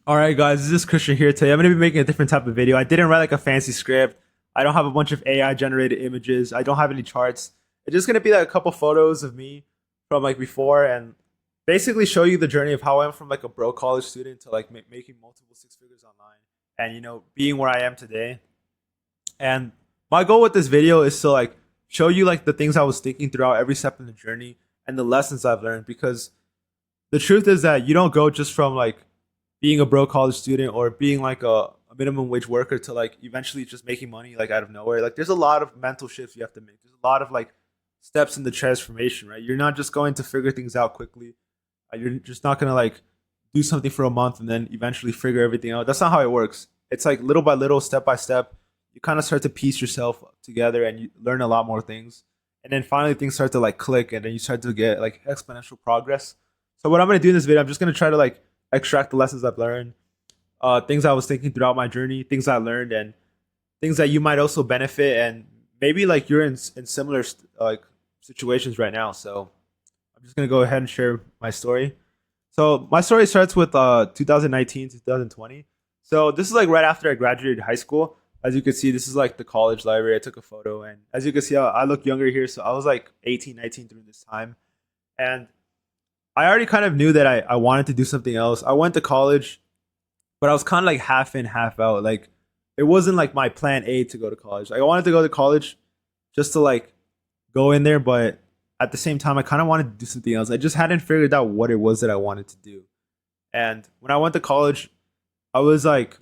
All right, guys, this is Christian here today. I'm going to be making a different type of video. I didn't write like a fancy script. I don't have a bunch of AI generated images. I don't have any charts. It's just going to be like a couple photos of me from like before and basically show you the journey of how I went from like a broke college student to like making multiple six figures online and being where I am today. And my goal with this video is to like show you like the things I was thinking throughout every step in the journey and the lessons I've learned because the truth is that you don't go just from like being a broke college student or being like a minimum wage worker to like eventually just making money like out of nowhere. Like there's a lot of mental shifts you have to make. There's a lot of like steps in the transformation, right? You're not just going to figure things out quickly. You're just not gonna like do something for a month and then eventually figure everything out. That's not how it works. It's like little by little, step by step. You kind of start to piece yourself together and you learn a lot more things. And then finally things start to like click and then you start to get like exponential progress. So what I'm gonna do in this video, I'm just gonna try to like extract the lessons I've learned, things I was thinking throughout my journey, things I learned, and things that you might also benefit. And maybe like you're in similar like situations right now. So I'm just gonna go ahead and share my story. So my story starts with 2019 to 2020. So this is like right after I graduated high school. As you can see, this is like the college library. I took a photo, and as you can see, I look younger here. So I was like 18, 19 during this time, and I already kind of knew that I wanted to do something else. I went to college, but I was kind of like half in, half out. Like it wasn't like my plan A to go to college. Like I wanted to go to college just to like go in there, but at the same time, I kind of wanted to do something else. I just hadn't figured out what it was that I wanted to do. And when I went to college, I was like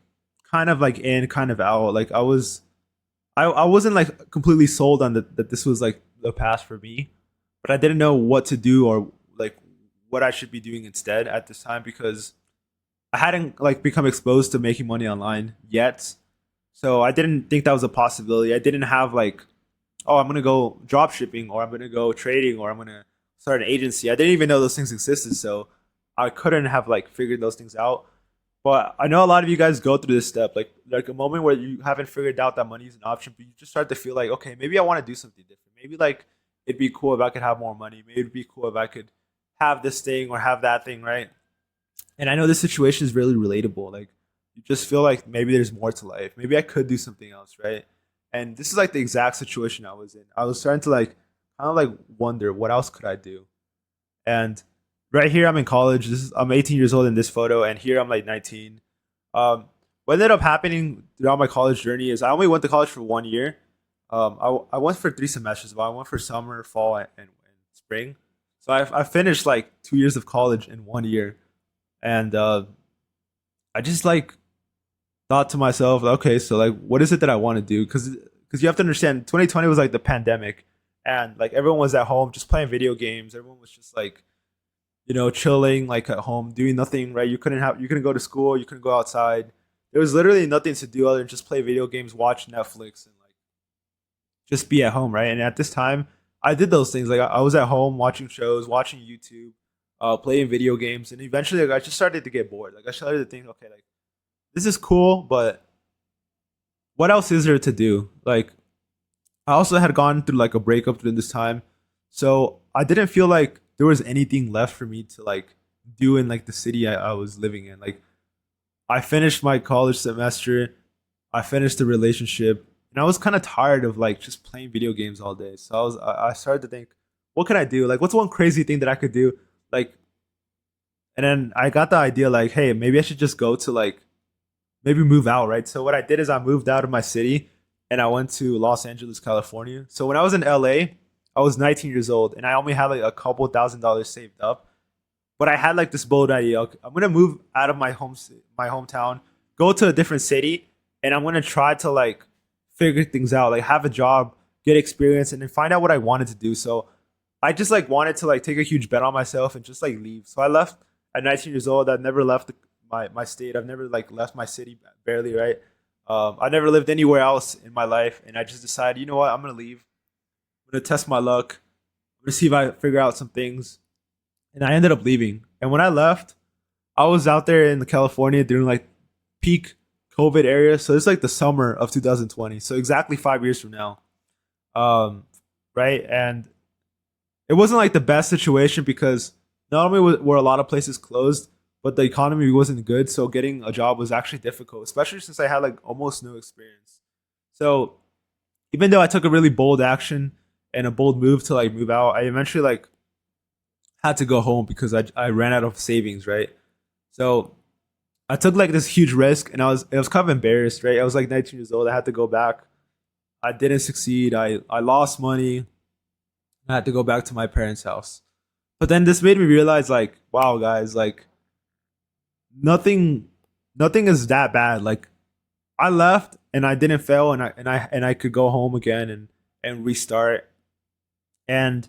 kind of like in, kind of out. Like I wasn't like completely sold on that this was like the path for me, but I didn't know what to do or like what I should be doing instead at this time because I hadn't like become exposed to making money online yet. So I didn't think that was a possibility. I didn't have like, oh, I'm gonna go drop shipping or I'm gonna go trading or I'm gonna start an agency. I didn't even know those things existed. So I couldn't have like figured those things out. But I know a lot of you guys go through this step, like a moment where you haven't figured out that money is an option, but you just start to feel like, okay, maybe I want to do something different. Maybe like it'd be cool if I could have more money. Maybe it'd be cool if I could have this thing or have that thing, right? And I know this situation is really relatable. Like you just feel like maybe there's more to life. Maybe I could do something else, right? And this is like the exact situation I was in. I was starting to like kind of like wonder what else could I do. And right here I'm in college. I'm 18 years old in this photo, and here I'm like 19. What ended up happening throughout my college journey is I only went to college for 1 year. I went for 3 semesters, but I went for summer, fall, and spring. So I finished like 2 years of college in 1 year, and I just like thought to myself, okay, so like, what is it that I want to do? Because you have to understand, 2020 was like the pandemic, and like everyone was at home just playing video games. Everyone was just like chilling like at home, doing nothing, right? You couldn't go to school, you couldn't go outside. There was literally nothing to do other than just play video games, watch Netflix, and like just be at home, right? And at this time, I did those things. Like I was at home watching shows, watching YouTube, playing video games, and eventually like, I just started to get bored. Like I started to think, okay, like this is cool, but what else is there to do? Like I also had gone through like a breakup during this time, so I didn't feel like there was anything left for me to like do in like the city I was living in. Like I finished my college semester, I finished the relationship, and I was kind of tired of like just playing video games all day. So I started to think, what can I do? Like, what's one crazy thing that I could do? Like, and then I got the idea like, hey, maybe I should just go to like maybe move out, right? So what I did is I moved out of my city and I went to Los Angeles, California. So when I was in LA, I was 19 years old and I only had like a couple $1,000 saved up. But I had like this bold idea. Okay, I'm gonna move out of my hometown, go to a different city, and I'm gonna try to like figure things out, like have a job, get experience, and then find out what I wanted to do. So I just like wanted to like take a huge bet on myself and just like leave. So I left at 19 years old. I've never left my state. I've never like left my city barely, right? I never lived anywhere else in my life, and I just decided, you know what, I'm gonna leave. I'm gonna test my luck. I'm gonna see if I figure out some things, and I ended up leaving. And when I left, I was out there in California during like peak COVID area. So it's like the summer of 2020. So exactly 5 years from now, um, right? And it wasn't like the best situation because not only were a lot of places closed, but the economy wasn't good, so getting a job was actually difficult, especially since I had like almost no experience. So even though I took a really bold action and a bold move to like move out, I eventually like had to go home because I ran out of savings, right? So I took like this huge risk, and I was kind of embarrassed, right? I was like 19 years old. I had to go back. I didn't succeed. I lost money. I had to go back to my parents' house. But then this made me realize, like, wow, guys, like nothing, nothing is that bad. Like I left and I didn't fail, and I could go home again and restart. And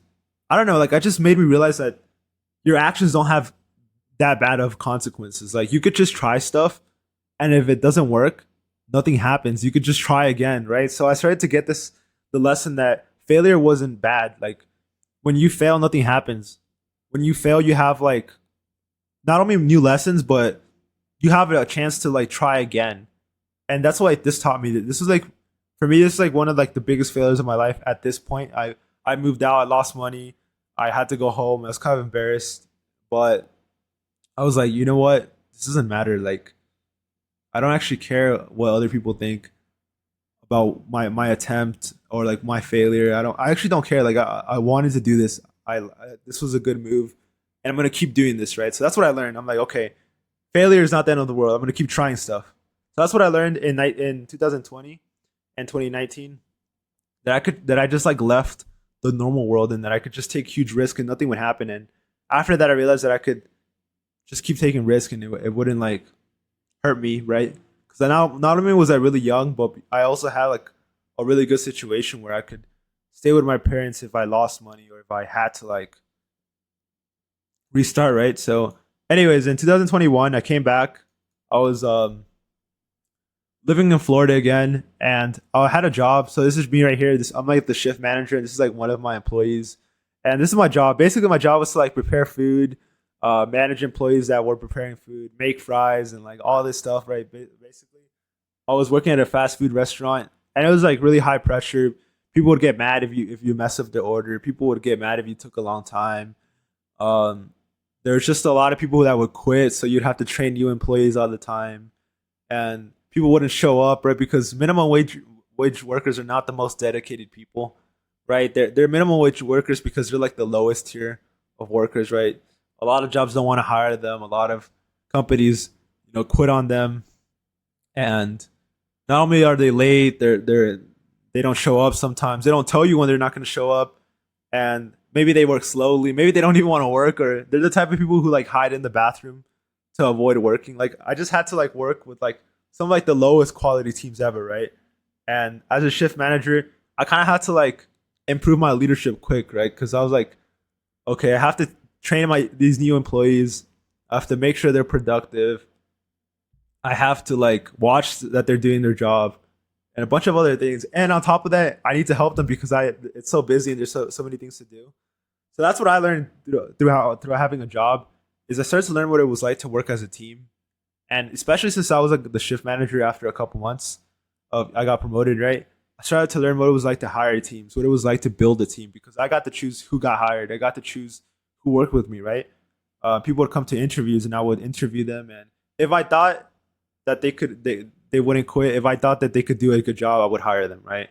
I don't know, like I just made me realize that your actions don't have that bad of consequences. Like you could just try stuff, and if it doesn't work, nothing happens. You could just try again, right? So I started to get the lesson that failure wasn't bad. Like when you fail, nothing happens. When you fail, you have like not only new lessons, but you have a chance to like try again. And that's what this taught me. That this was like for me, this is like one of like the biggest failures of my life at this point. I moved out, I lost money, I had to go home. I was kind of embarrassed, but I was like, you know what? This doesn't matter. Like I don't actually care what other people think about my attempt or like my failure. I actually don't care. Like I wanted to do this. This was a good move, and I'm gonna keep doing this, right? So that's what I learned. I'm like, okay, failure is not the end of the world. I'm gonna keep trying stuff. So that's what I learned in 2020 and 2019, that I just like left the normal world, and that I could just take huge risk and nothing would happen. And after that, I realized that I could just keep taking risk, and it wouldn't like hurt me, right? Because now not only was I really young, but I also had like a really good situation where I could stay with my parents if I lost money or if I had to like restart, right? So, anyways, in 2021, I came back. I was living in Florida again, and I had a job. So this is me right here. This I'm like the shift manager, and this is like one of my employees. And this is my job. Basically, my job was to like prepare food, manage employees that were preparing food, make fries, and like all this stuff. Right, basically, I was working at a fast food restaurant, and it was like really high pressure. People would get mad if you mess up the order. People would get mad if you took a long time. Um, there's just a lot of people that would quit, so you'd have to train new employees all the time, and people wouldn't show up, right? Because minimum wage workers are not the most dedicated people, right? They're minimum wage workers because they're like the lowest tier of workers, right? A lot of jobs don't want to hire them. A lot of companies, quit on them, and not only are they late, they don't show up sometimes. They don't tell you when they're not going to show up, and maybe they work slowly. Maybe they don't even want to work, or they're the type of people who like hide in the bathroom to avoid working. Like I just had to like work with like some of like the lowest quality teams ever, right? And as a shift manager, I kind of had to like improve my leadership quick, right? Because I was like, okay, I have to train my these new employees. I have to make sure they're productive. I have to like watch that they're doing their job, and a bunch of other things. And on top of that, I need to help them because I it's so busy and there's so many things to do. So that's what I learned through having a job is I started to learn what it was like to work as a team, and especially since I was like the shift manager after a couple months of I got promoted, right? I started to learn what it was like to hire teams, what it was like to build a team because I got to choose who got hired. I got to choose who worked with me, right? People would come to interviews and I would interview them, and if I thought that they wouldn't quit, if I thought that they could do a good job, I would hire them, right?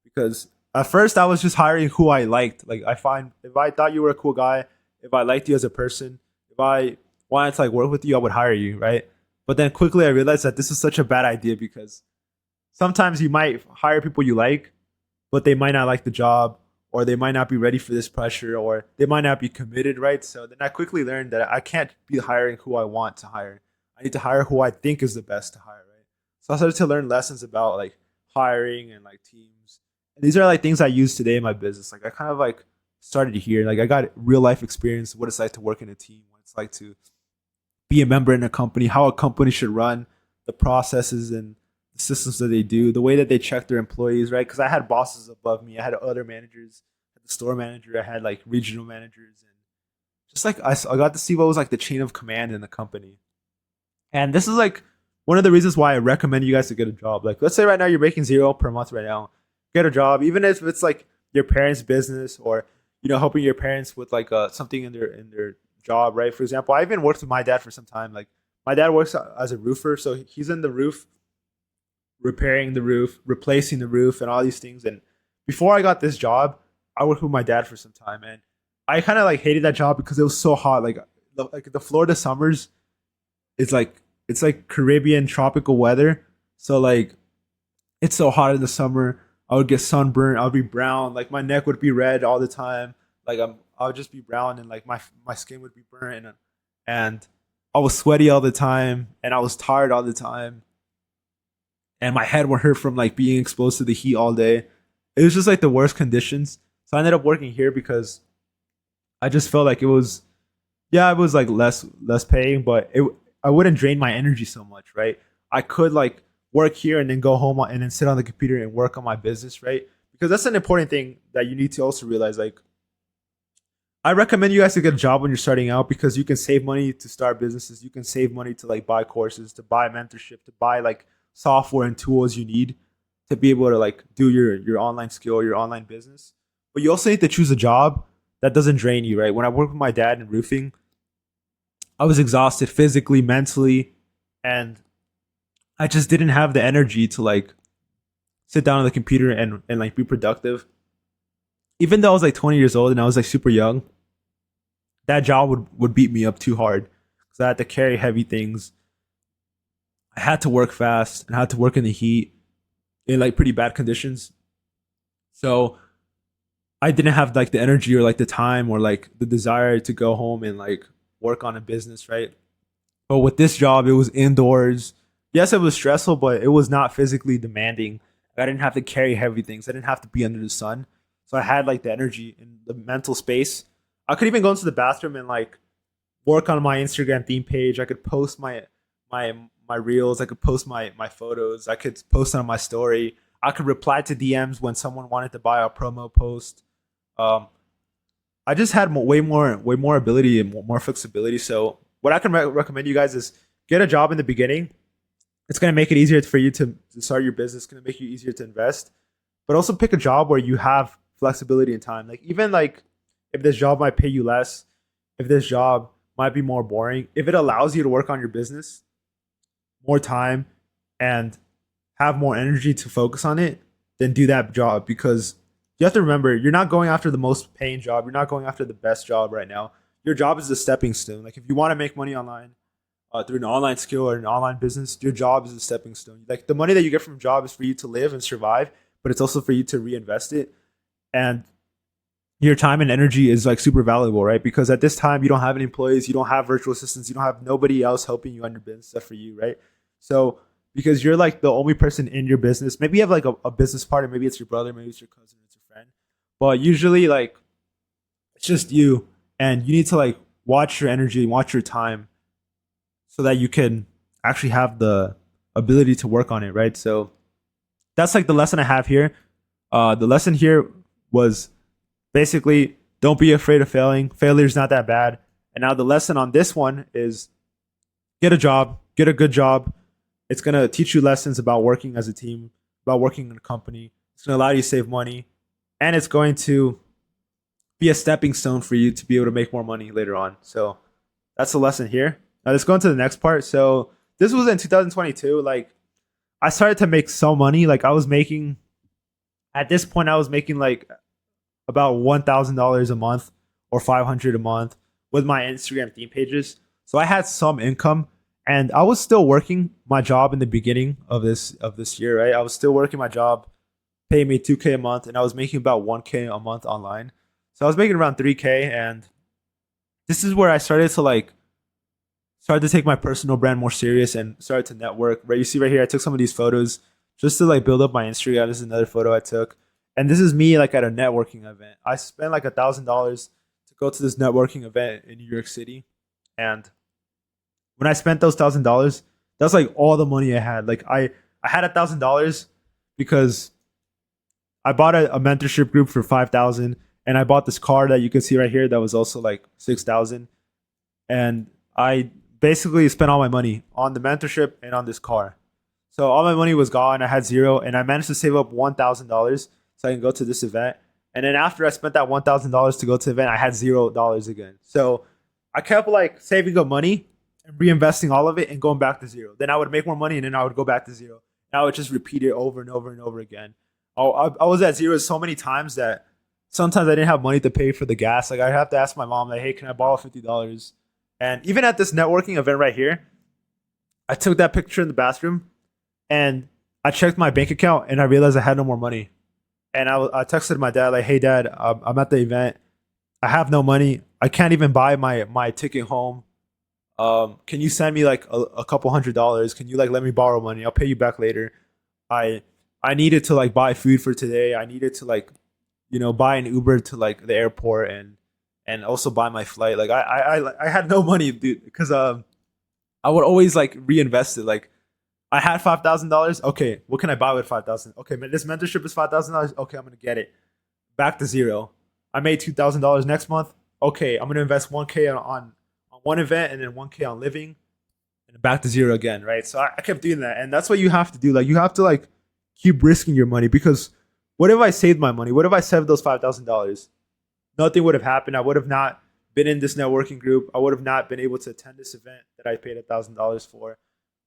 Because at first I was just hiring who I liked. Like I find if I thought you were a cool guy, if I liked you as a person, if I wanted to like work with you, I would hire you, right? But then quickly I realized that this is such a bad idea because sometimes you might hire people you like, but they might not like the job, or they might not be ready for this pressure, or they might not be committed, right? So then I quickly learned that I can't be hiring who I want to hire. I need to hire who I think is the best to hire, right? So I started to learn lessons about like hiring and like teams. And these are like things I use today in my business. Like I kind of like started here. Like I got real life experience, what it's like to work in a team, what it's like to be a member in a company, how a company should run, the processes and the systems that they do, the way that they check their employees, right? Because I had bosses above me, I had other managers, I had the store manager, I had like regional managers, and just like I got to see what was like the chain of command in the company. And this is like one of the reasons why I recommend you guys to get a job. Like, let's say right now you're making zero per month right now, get a job, even if it's like your parents' business or helping your parents with like something in their job, right? For example, I even worked with my dad for some time. Like my dad works as a roofer, so he's in the roof, repairing the roof, replacing the roof, and all these things. And before I got this job, I worked with my dad for some time, and I kind of like hated that job because it was so hot. Like the Florida summers is like it's like Caribbean tropical weather, so like it's so hot in the summer. I would get sunburned. I would be brown. Like my neck would be red all the time. I would just be brown and like my skin would be burnt and I was sweaty all the time and I was tired all the time and my head would hurt from like being exposed to the heat all day. It was just like the worst conditions. So I ended up working here because I just felt like it was, yeah, it was like less paying, but it I wouldn't drain my energy so much, right? I could like work here and then go home and then sit on the computer and work on my business, right? Because that's an important thing that you need to also realize. Like, I recommend you guys to get a job when you're starting out because you can save money to start businesses. You can save money to like buy courses, to buy mentorship, to buy like software and tools you need to be able to like do your online skill, your online business. But you also need to choose a job that doesn't drain you, right? When I worked with my dad in roofing, I was exhausted physically, mentally, and I just didn't have the energy to like sit down on the computer and like be productive. Even though I was like 20 years old and I was like super young, that job would beat me up too hard because I had to carry heavy things. I had to work fast and I had to work in the heat in like pretty bad conditions. So I didn't have like the energy or like the time or like the desire to go home and like work on a business, right? But with this job, it was indoors. Yes, it was stressful, but it was not physically demanding. I didn't have to carry heavy things. I didn't have to be under the sun. So I had like the energy and the mental space. I could even go into the bathroom and like work on my Instagram theme page. I could post my my reels. I could post my photos. I could post on my story. I could reply to DMs when someone wanted to buy a promo post. Um, I just had way more ability and more flexibility. So what I can recommend you guys is get a job in the beginning. It's going to make it easier for you to start your business. It's going to make you easier to invest, but also pick a job where you have flexibility in time. Like even like if this job might pay you less, if this job might be more boring, if it allows you to work on your business more time and have more energy to focus on it, then do that job because you have to remember you're not going after the most paying job. You're not going after the best job right now. Your job is a stepping stone. Like if you want to make money online through an online skill or an online business, your job is a stepping stone. Like the money that you get from a job is for you to live and survive, but it's also for you to reinvest it. And your time and energy is like super valuable, right? Because at this time you don't have any employees, you don't have virtual assistants, you don't have nobody else helping you on your business except for you, right? So because you're like the only person in your business, maybe you have like a business partner, maybe it's your brother, maybe it's your cousin, it's your friend, but usually like it's just you, and you need to like watch your energy, watch your time, so that you can actually have the ability to work on it, right? So that's like the lesson I have here. The lesson here was basically don't be afraid of failing. Failure is not that bad. And now the lesson on this one is get a job, get a good job. It's going to teach you lessons about working as a team, about working in a company. It's going to allow you to save money, and it's going to be a stepping stone for you to be able to make more money later on. So that's the lesson here. Now let's go into the next part. So this was in 2022. Like I started to make so money. Like I was making at this point, I was making like about $1,000 a month or 500 a month with my Instagram theme pages. So I had some income, and I was still working my job in the beginning of this year, right? I was still working my job, paying me 2K a month, and I was making about 1K a month online. So I was making around 3K, and this is where I started to take my personal brand more serious and started to network. Right, you see right here, I took some of these photos just to like build up my Instagram. This is another photo I took, and this is me like at a networking event. I spent like $1,000 to go to this networking event in New York City, and when I spent those $1,000, that's like all the money I had. Like I had $1,000 because I bought a mentorship group for 5,000, and I bought this car that you can see right here that was also like 6,000, and I basically spent all my money on the mentorship and on this car. So all my money was gone. I had zero, and I managed to save up $1,000 so I can go to this event. And then after I spent that $1,000 to go to the event, I had $0 again. So I kept like saving up money and reinvesting all of it and going back to zero. Then I would make more money and then I would go back to zero. And I would just repeat it over and over and over again. I was at zero so many times that sometimes I didn't have money to pay for the gas. Like I'd have to ask my mom, like, "Hey, can I borrow $50?" And even at this networking event right here, I took that picture in the bathroom and I checked my bank account and I realized I had no more money. And I texted my dad like, "Hey, Dad, I'm at the event. I have no money. I can't even buy my ticket home. Can you send me like a couple $100s? Can you like let me borrow money? I'll pay you back later. I I needed to like buy food for today. I needed to like buy an Uber to like the airport and also buy my flight. Like I had no money, dude, because I would always like reinvest it. Like I had $5,000. Okay, what can I buy with 5,000? Okay, this mentorship is $5,000. Okay, I'm gonna get it. Back to zero. I made $2,000 next month. Okay, I'm gonna invest 1K on one event and then 1K on living, and back to zero again. Right. So I kept doing that, and that's what you have to do. Like you have to like keep risking your money because what if I saved my money? What if I saved those $5,000? Nothing would have happened. I would have not been in this networking group. I would have not been able to attend this event that I paid $1,000 for.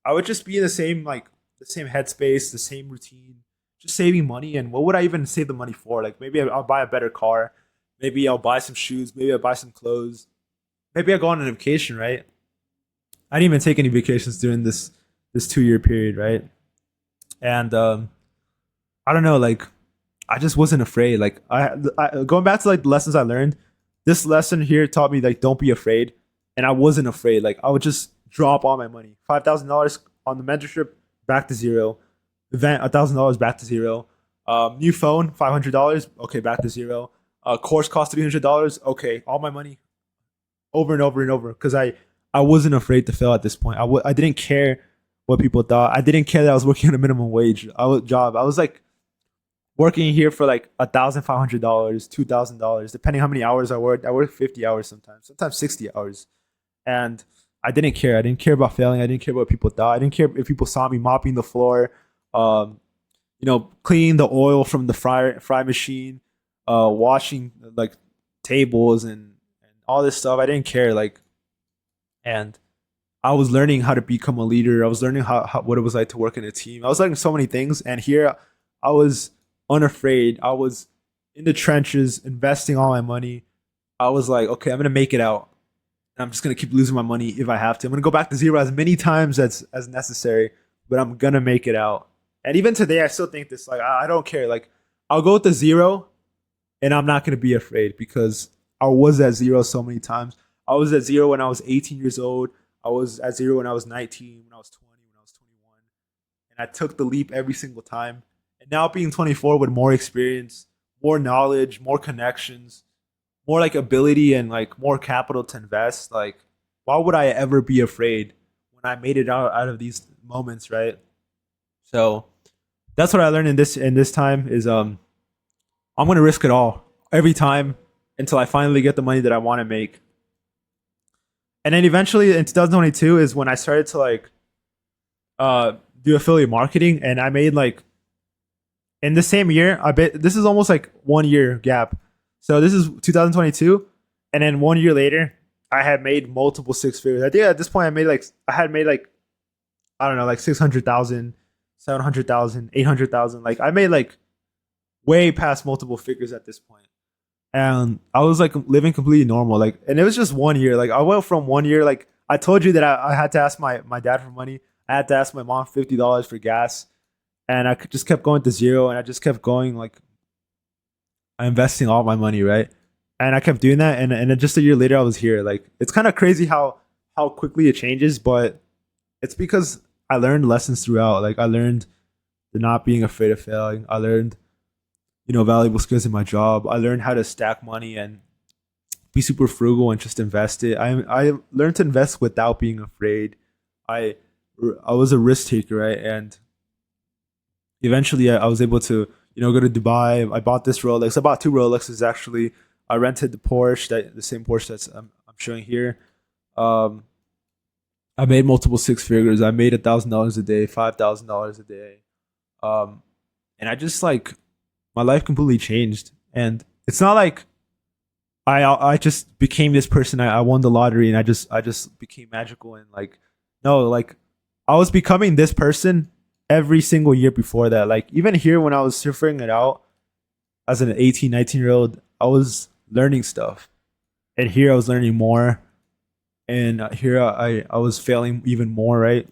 I would just be in the same headspace, the same routine, just saving money. And what would I even save the money for? Like maybe I'll buy a better car, maybe I'll buy some shoes, maybe I'll buy some clothes, maybe I'll go on a vacation, right? I didn't even take any vacations during this 2 year period, right? And I don't know, like I just wasn't afraid. Like I going back to like the lessons I learned. This lesson here taught me like don't be afraid, and I wasn't afraid. Like I would just drop all my money, $5,000 on the mentorship, back to zero. Event $1,000 back to zero. New phone $500, okay, back to zero. Course cost $300, okay, all my money over and over and over because I wasn't afraid to fail at this point. I didn't care what people thought. I didn't care that I was working at a minimum wage job. I was like working here for like $1,500, $2,000, depending how many hours I worked. I worked 50 hours sometimes 60 hours, and I didn't care. I didn't care about failing. I didn't care what people thought. I didn't care if people saw me mopping the floor, um, cleaning the oil from the fry machine, washing like tables and all this stuff. I didn't care. Like, and I was learning how to become a leader. I was learning how what it was like to work in a team. I was learning so many things, and here I was unafraid. I was in the trenches, investing all my money. I was like, okay, I'm gonna make it out. And I'm just gonna keep losing my money if I have to. I'm gonna go back to zero as many times as necessary, but I'm gonna make it out. And even today, I still think this. Like, I don't care. Like, I'll go to zero, and I'm not gonna be afraid because I was at zero so many times. I was at zero when I was 18 years old. I was at zero when I was 19, when I was 20, when I was 21, and I took the leap every single time. And now being 24 with more experience, more knowledge, more connections, more like ability and like more capital to invest, like why would I ever be afraid when I made it out of these moments, right? So that's what I learned in this time is I'm gonna risk it all every time until I finally get the money that I want to make. And then eventually in 2022 is when I started to like do affiliate marketing, and I made like in the same year. I bet this is almost like 1 year gap. So this is 2022, and then 1 year later, I had made multiple six figures. I think at this point I had made like I don't know like 600,000, 700,000, 800,000. Like I made like way past multiple figures at this point. And I was like living completely normal. Like, and it was just 1 year. Like, I went from 1 year. Like, I told you that I had to ask my dad for money. I had to ask my mom $50 for gas, and just kept going to zero. And I just kept going like investing all my money, right? And I kept doing that. And then just a year later, I was here. Like, it's kind of crazy how quickly it changes, but it's because I learned lessons throughout. Like, I learned the not being afraid of failing. I learned valuable skills in my job. I learned how to stack money and be super frugal and just invest it. I learned to invest without being afraid. I I was a risk taker, right? And eventually, I was able to go to Dubai. I bought this Rolex. I bought two Rolexes actually. I rented the Porsche, the same Porsche that's I'm showing here. Um, I made multiple six figures. I made $1,000 a day, $5,000 a day. Um, and I just like my life completely changed. And it's not like I just became this person. I won the lottery and I just became magical and like no, like I was becoming this person every single year before that. Like even here when I was figuring it out as an 18, 19-year old, I was learning stuff. And here I was learning more and here I was failing even more, right?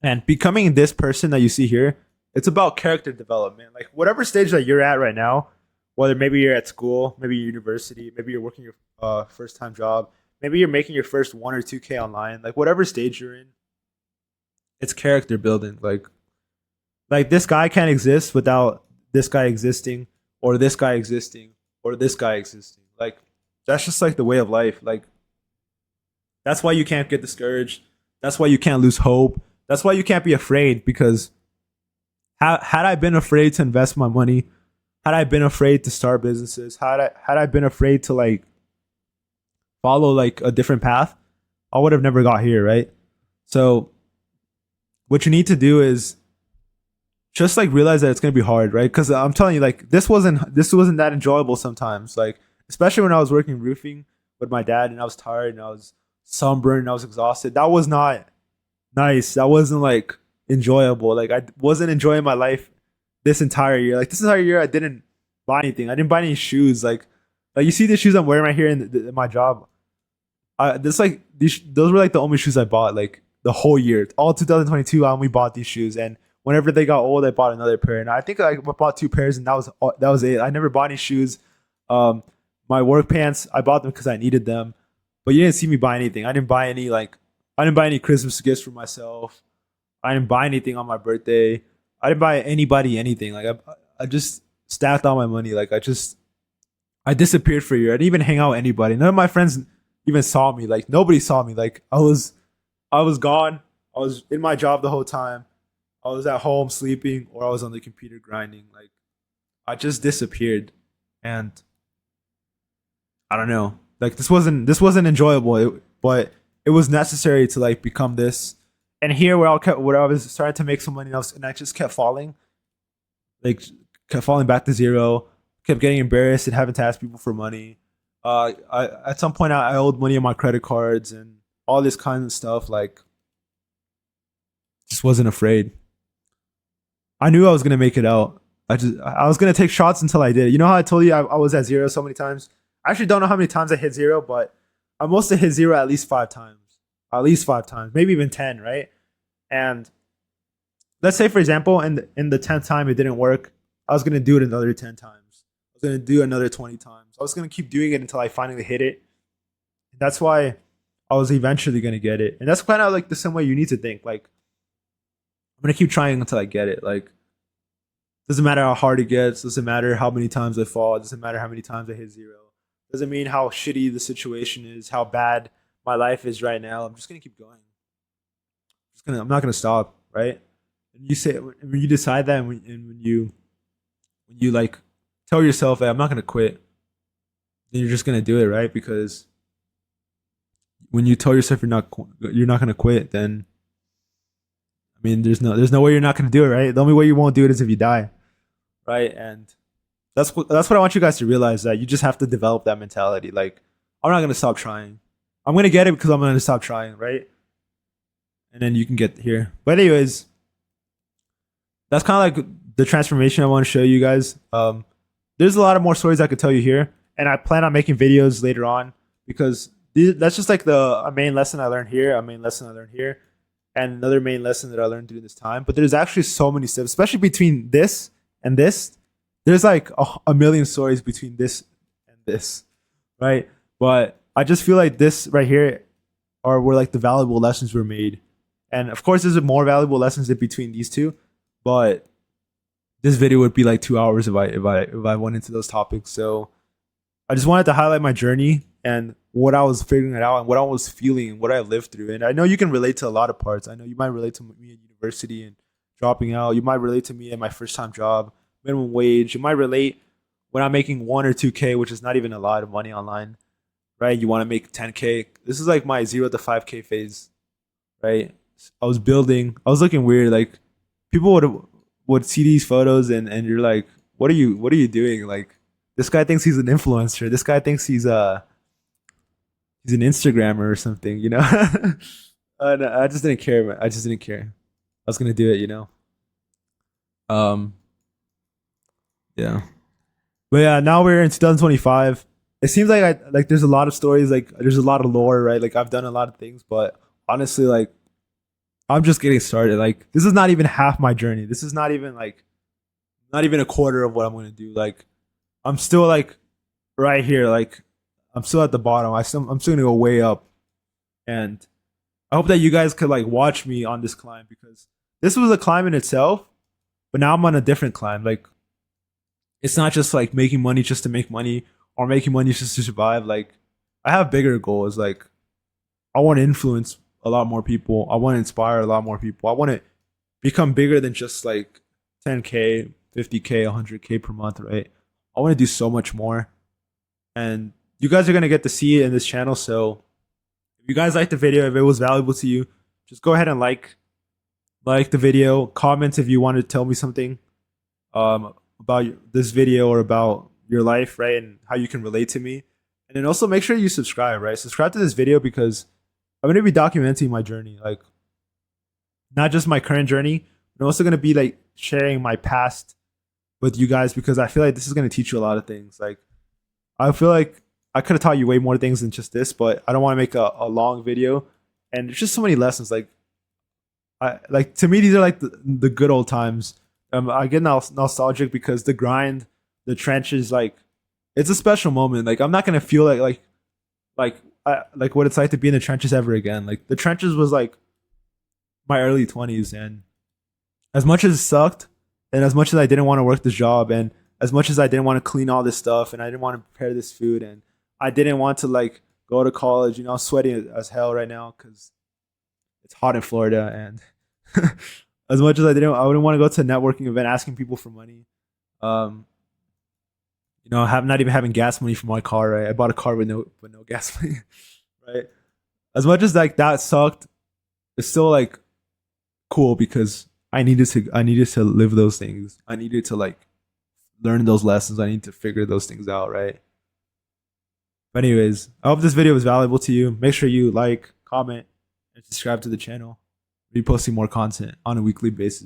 And becoming this person that you see here, it's about character development. Like whatever stage that you're at right now, whether maybe you're at school, maybe you're university, maybe you're working your first time job, maybe you're making your first 1 or 2K online, like whatever stage you're in, it's character building. Like this guy can't exist without this guy existing, or this guy existing, or this guy existing. Like that's just like the way of life. Like that's why you can't get discouraged. That's why you can't lose hope. That's why you can't be afraid because had I been afraid to invest my money, had I been afraid to start businesses, had I been afraid to like follow like a different path, I would have never got here, right? So what you need to do is just like realize that it's gonna be hard, right? Because I'm telling you, like this wasn't that enjoyable sometimes. Like especially when I was working roofing with my dad and I was tired and I was sunburned and I was exhausted. That was not nice. That wasn't like enjoyable. Like I wasn't enjoying my life this entire year. Like this entire year, I didn't buy anything. I didn't buy any shoes. Like you see the shoes I'm wearing right here in my job. This like those were like the only shoes I bought like the whole year. All 2022, I only bought these shoes, and whenever they got old, I bought another pair. And I think I bought two pairs, and that was it. I never bought any shoes. Um, my work pants, I bought them because I needed them, but you didn't see me buy anything. I didn't buy any Christmas gifts for myself. I didn't buy anything on my birthday. I didn't buy anybody anything. Like I just stacked all my money. Like I disappeared for a year. I didn't even hang out with anybody. None of my friends even saw me. Like nobody saw me. Like I was gone. I was in my job the whole time. I was at home sleeping or I was on the computer grinding. Like I just disappeared. And I don't know. Like this wasn't enjoyable, but it was necessary to like become this. And here where I was starting to make some money and I just kept falling. Like kept falling back to zero, kept getting embarrassed and having to ask people for money. I at some point I owed money on my credit cards and all this kind of stuff. Like just wasn't afraid. I knew I was gonna make it out. I was gonna take shots until I did. You know how I told you I was at zero so many times. I actually don't know how many times I hit zero, but I must have hit zero at least 5 times, at least 5 times, maybe even 10, right? And let's say for example, in the 10th time it didn't work, I was gonna do it another 10 times. I was gonna do another 20 times. I was gonna keep doing it until I finally hit it. That's why I was eventually gonna get it, and that's kind of like the same way you need to think. Like I'm gonna keep trying until I get it. Like doesn't matter how hard it gets. Doesn't matter how many times I fall. Doesn't matter how many times I hit zero. Doesn't mean how shitty the situation is, how bad my life is right now. I'm just gonna keep going. I'm not gonna stop, right? And you say when you decide that, and when you like tell yourself, "Hey, I'm not gonna quit," then you're just gonna do it, right? Because when you tell yourself you're not gonna quit, then I mean, there's no way you're not gonna do it, right? The only way you won't do it is if you die, right? And that's what I want you guys to realize, that you just have to develop that mentality. Like I'm not gonna stop trying. I'm gonna get it because I'm gonna stop trying, right? And then you can get here. But anyways, that's kind of like the transformation I want to show you guys. There's a lot of more stories I could tell you here, and I plan on making videos later on because that's just like a main lesson I learned here, a main lesson I learned here, and another main lesson that I learned during this time. But there's actually so many steps, especially between this and this. There's like a million stories between this and this, right? But I just feel like this right here are where like the valuable lessons were made. And of course, there's more valuable lessons in between these two, but this video would be like 2 hours if I went into those topics. So I just wanted to highlight my journey and what I was figuring it out and what I was feeling and what I lived through. And I know you can relate to a lot of parts. I know you might relate to me in university and dropping out. You might relate to me in my first time job, minimum wage. You might relate when I'm making 1 or 2K, which is not even a lot of money online, right? You want to make 10K. This is like my 0 to 5K phase, right? I was building. I was looking weird. Like people would see these photos and you're like, what are you doing? Like This guy thinks he's an influencer. This guy thinks he's an Instagrammer or something, you know? And I just didn't care, man. I just didn't care. I was gonna do it, you know. Um, yeah. But yeah, now we're in 2025. It seems like I like there's a lot of stories, like there's a lot of lore, right? Like I've done a lot of things, but honestly, like I'm just getting started. Like this is not even half my journey. This is not even like not even a quarter of what I'm gonna do. Like I'm still like right here. Like I'm still at the bottom. I'm still gonna go way up. And I hope that you guys could like watch me on this climb because this was a climb in itself, but now I'm on a different climb. Like it's not just like making money just to make money or making money just to survive. Like I have bigger goals. Like I want to influence a lot more people. I want to inspire a lot more people. I want to become bigger than just like 10K, 50K, 100K per month, right? I want to do so much more. And you guys are going to get to see it in this channel. So if you guys liked the video, if it was valuable to you, just go ahead and like the video, comment if you want to tell me something about this video or about your life, right? And how you can relate to me. And then also make sure you subscribe, right? Subscribe to this video because I'm going to be documenting my journey, like not just my current journey, but I'm also going to be like sharing my past with you guys because I feel like this is going to teach you a lot of things. Like I feel like I could have taught you way more things than just this, but I don't want to make a long video. And there's just so many lessons. Like I like to me, these are like the good old times. I get nostalgic because the grind, the trenches, like it's a special moment. Like I'm not gonna feel like what it's like to be in the trenches ever again. Like the trenches was like my early 20s, and as much as it sucked, and as much as I didn't want to work this job, and as much as I didn't want to clean all this stuff, and I didn't want to prepare this food, and I didn't want to like go to college. You know, I'm sweating as hell right now because it's hot in Florida, and as much as I wouldn't want to go to a networking event asking people for money. Um, you know, have not even having gas money for my car. Right, I bought a car with no gas money. Right, as much as like that sucked, it's still like cool because I needed to live those things. I needed to like learn those lessons. I need to figure those things out. Right. But anyways, I hope this video was valuable to you. Make sure you like, comment, and subscribe to the channel. We'll be posting more content on a weekly basis.